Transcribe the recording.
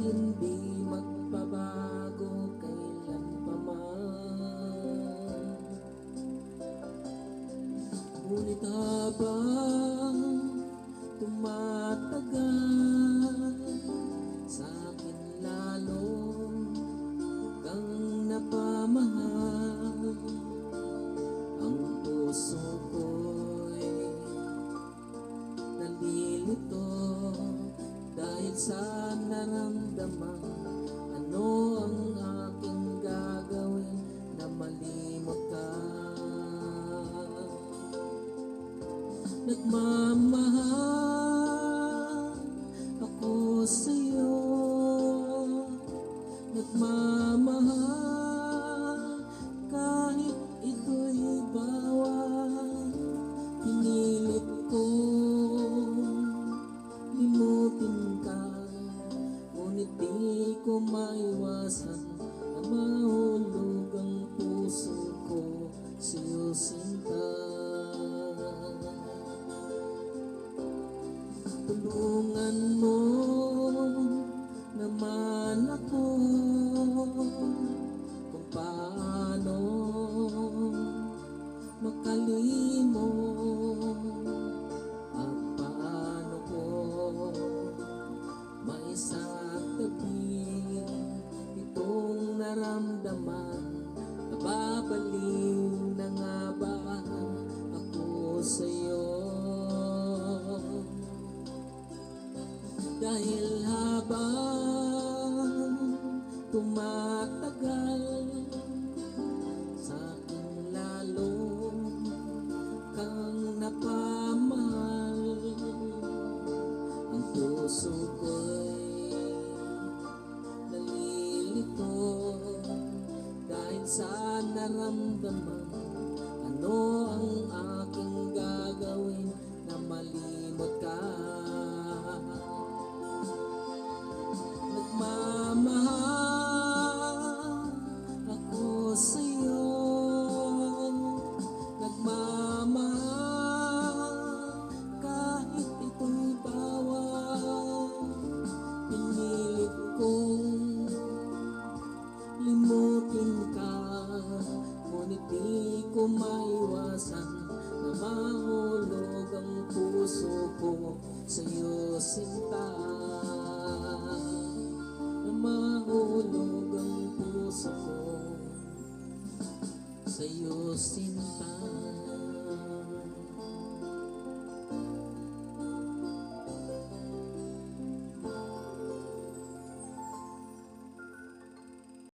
hindi magbabago kailan pa man. Ngunit habang tumatagal, sa'kin lalong kang napamahal. Ang puso ko'y nalilito dahil sa naramdaman. Ano ang aking gagawin na malimot ka? Nagmamahal ako sa'yo, nagmamahal kahit ito'y bawal. Pinilit kong limutin ka, ngunit di ko maiwasan na mahulog ang puso ko sa'yo, sinta. Tulungan mo naman ako kung paano makalimot at paano ko maisatabi itong naramdaman. Nababaliw na nga ba ako sa'yo? Dahil habang tumatagal, sa'kin lalong kang napamahal. Ang puso ko'y nalilito dahil sa naramdaman. Ano ang aking gagawin na malimot ka? Nagmamahal ako sa'yo, nagmamahal kahit ito'y bawal. Pinilit kong limutin ka, ngunit di ko maiwasan na mahulog ang puso ko sa'yo, sinta. Mahulog ang puso ko sa'yo, sinta.